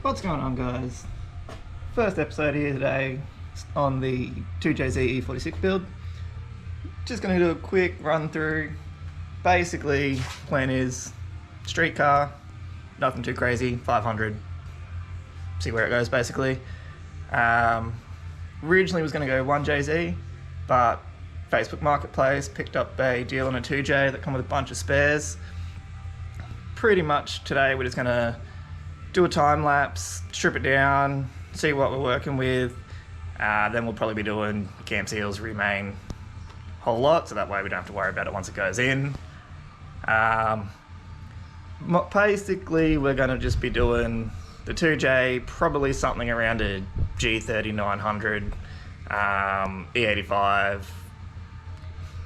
What's going on, guys? First episode here today on the 2JZ E46 build. Just going to do a quick run through. Basically, plan is street car, nothing too crazy, 500. See where it goes basically. Originally was going to go 1JZ, but Facebook Marketplace picked up a deal on a 2J that come with a bunch of spares. Pretty much today we're just going to do a time lapse, strip it down, see what we're working with. Then we'll probably be doing cam seals, remain, whole lot, so that way we don't have to worry about it once it goes in. Basically, we're going to just be doing the 2J, probably something around a G3900, E45,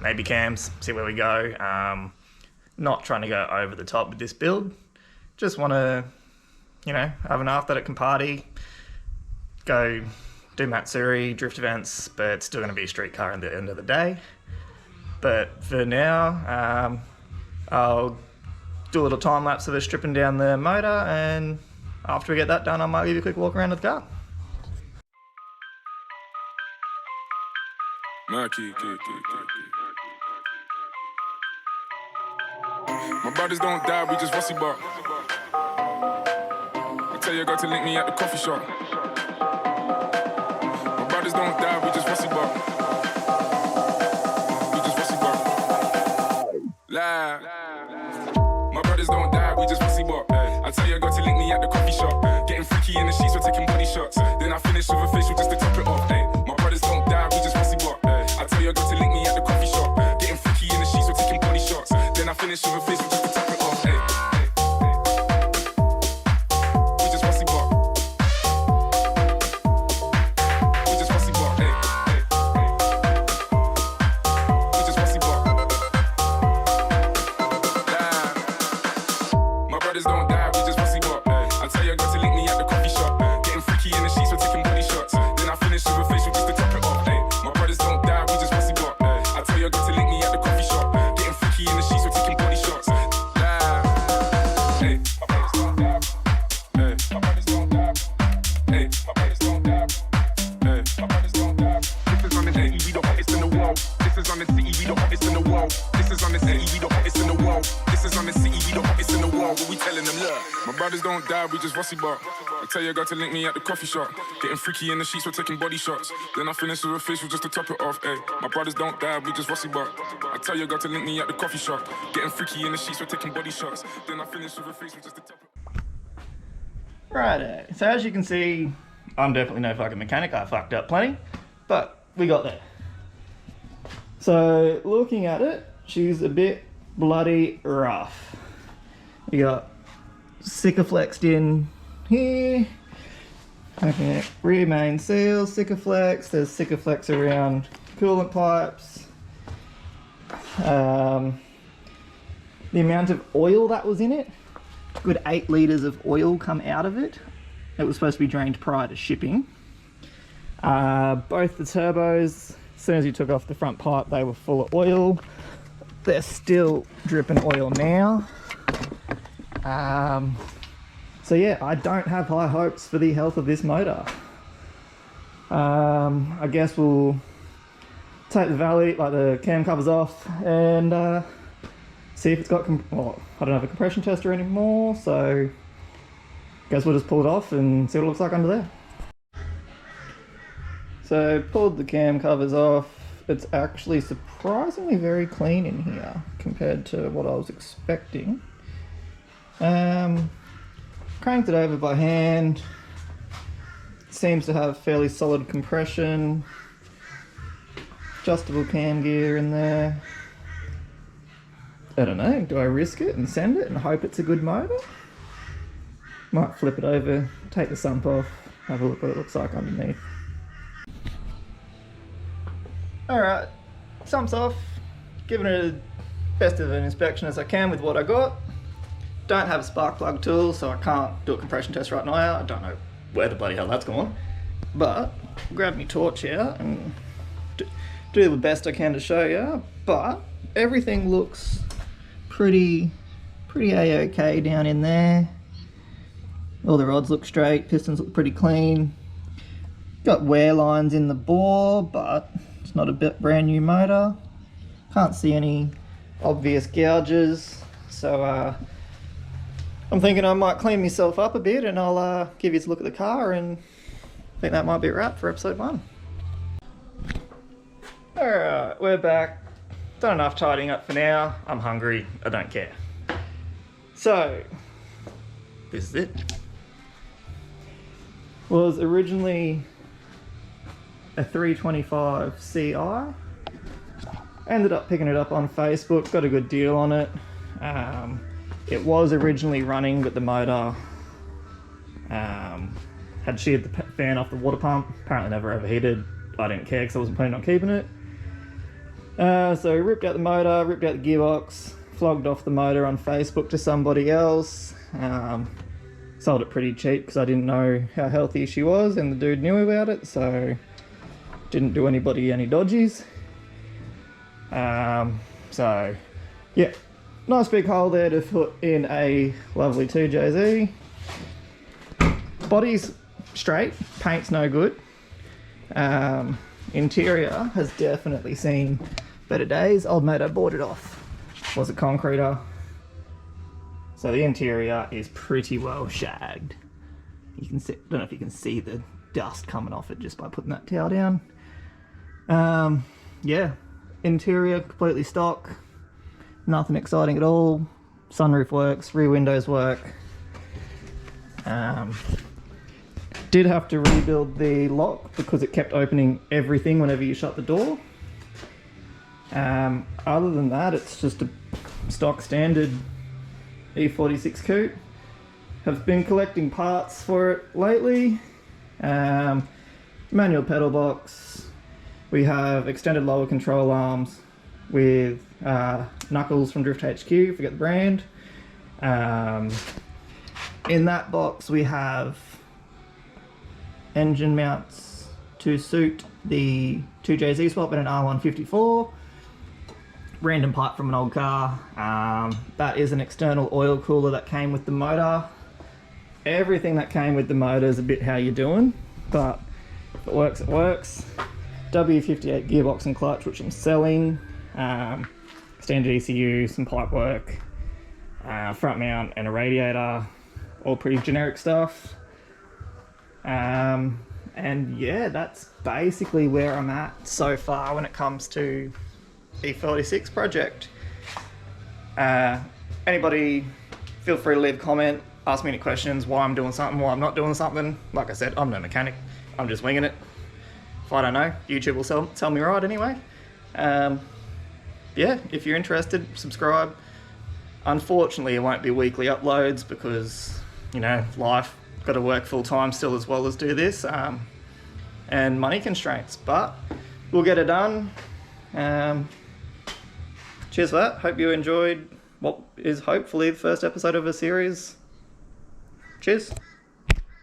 maybe cams, see where we go. Not trying to go over the top with this build, just want to, have enough that it can party, go do Matsuri, drift events, but it's still going to be a street car at the end of the day. But for now, I'll do a little time lapse of us stripping down the motor, and after we get that done, I might give you a quick walk around of the car. My brothers don't die, we just rusty bark. I tell your girl to link me at the coffee shop. My brothers don't die, we just rusty bark. We just rusty bark. Lie. My brothers don't die, we just rusty bark. I tell your girl to link me at the coffee shop. Getting freaky in the sheets, we're taking body shots. Then I finish with a facial just to top it off. My brothers don't die, we just rusty bark. I tell your girl to link me at the coffee shop. Getting freaky in the sheets, we're taking body shots. Then I finish with a facial just to top it off. We just rusty bark. We just rusty bark. We just rusty bark. My brothers don't die, we just rusty bark. I tell your girl to link me at the coffee shop. Getting freaky in the sheets, we're taking body shots. Then I finish with a facial just to top it off. My brothers don't die, we just rusty bark. I tell your girl to link me at the coffee shop. Getting freaky in the sheets, we're taking body shots. My brothers don't die. My brothers don't die. My brothers don't die. My brothers don't die. This is on the city, we the hottest in the world. This is on the city, we the hottest in the world. This is on the city, we the hottest in the world. This is on the city, we the hottest in the world. What we telling them, look. My brothers don't die, we just rusty bark. I tell your girl to link me at the coffee shop. Getting freaky in the sheets, we're taking body shots. Then I finish with a facial just to top it off. My brothers don't die, we just rusty bark. I tell your girl to link me at the coffee shop. Getting freaky in the sheets, we're taking body shots. Then I finish with a facial just to top it off. Righto, so as you can see, I'm definitely no fucking mechanic, I fucked up plenty, but we got there. So looking at it, she's a bit bloody rough. You got Sikaflexed in here. Okay, rear main seal, Sikaflex. There's Sikaflex around coolant pipes. The amount of oil that was in it, good 8 litres of oil come out of it. It was supposed to be drained prior to shipping. Both the turbos, as soon as you took off the front pipe, they were full of oil. They're still dripping oil now. So yeah, I don't have high hopes for the health of this motor. I guess we'll take the the cam covers off and see if it's got, I don't have a compression tester anymore, so I guess we'll just pull it off and see what it looks like under there. So pulled the cam covers off. It's actually surprisingly very clean in here compared to what I was expecting. Cranked it over by hand. Seems to have fairly solid compression. Adjustable cam gear in there. I don't know, do I risk it and send it and hope it's a good motor? Might flip it over, take the sump off, have a look what it looks like underneath. Alright, sump's off, giving it a best of an inspection as I can with what I got. Don't have a spark plug tool, so I can't do a compression test right now. I don't know where the bloody hell that's gone. But, grab my torch here and do the best I can to show you. But, everything looks pretty a-okay down in there. All the rods look straight, pistons look pretty clean. Got wear lines in the bore, but it's not a brand new motor. Can't see any obvious gouges, so I'm thinking I might clean myself up a bit and I'll give you a look at the car, and I think that might be a wrap for episode 1. Alright, we're back. Done enough tidying up for now. I'm hungry, I don't care. So, this is it. Was originally a 325 CI. Ended up picking it up on Facebook, got a good deal on it. It was originally running, but the motor had sheared the fan off the water pump. Apparently never overheated. I didn't care because I wasn't planning on keeping it. So ripped out the motor, ripped out the gearbox, flogged off the motor on Facebook to somebody else. Sold it pretty cheap because I didn't know how healthy she was, and the dude knew about it, so didn't do anybody any dodgies. So yeah, nice big hole there to put in a lovely 2JZ. Body's straight, paint's no good. Interior has definitely seen better days. Old mate, I bought it off. Was a concreter. So the interior is pretty well shagged. You can see, don't know if you can see the dust coming off it just by putting that towel down. Yeah, interior completely stock. Nothing exciting at all. Sunroof works, rear windows work. Did have to rebuild the lock because it kept opening everything whenever you shut the door. Other than that, it's just a stock standard E46 coupe. Have been collecting parts for it lately. Manual pedal box. We have extended lower control arms with knuckles from Drift HQ, forget the brand. In that box we have engine mounts to suit the 2JZ swap and an R154. Random part from an old car. That is an external oil cooler that came with the motor. Everything that came with the motor is a bit how you're doing, but if it works, it works. W58 gearbox and clutch, which I'm selling. Standard ECU, some pipe work, front mount and a radiator, all pretty generic stuff. And yeah, that's basically where I'm at so far when it comes to E46 project. Anybody feel free to leave a comment, ask me any questions, why I'm doing something, why I'm not doing something. Like I said, I'm no mechanic, I'm just winging it. If I don't know, YouTube will tell me right anyway. Yeah, if you're interested, subscribe. Unfortunately, it won't be weekly uploads because, you know, life, got to work full time still as well as do this, and money constraints, but we'll get it done. Cheers for that. Hope you enjoyed what is hopefully the first episode of a series. Cheers.